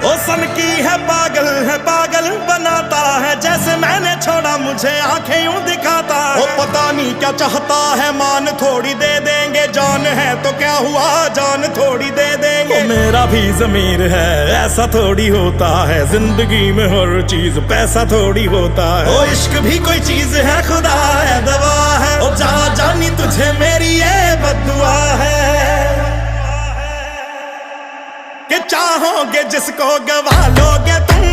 ओ सन की है पागल बनाता है, जैसे मैंने छोड़ा मुझे आंखें यूं दिखाता है। ओ पता नहीं क्या चाहता है, मान थोड़ी दे देंगे, जान है तो क्या हुआ, जान थोड़ी दे देंगे। ओ मेरा भी ज़मीर है, ऐसा थोड़ी होता है, जिंदगी में हर चीज पैसा थोड़ी होता है। ओ इश्क भी कोई चीज है, खुदा है दवा है, ओ जा जानी तुझे मेरी ये बद्दुआ है कि चाहोगे जिसको गवा लोगे।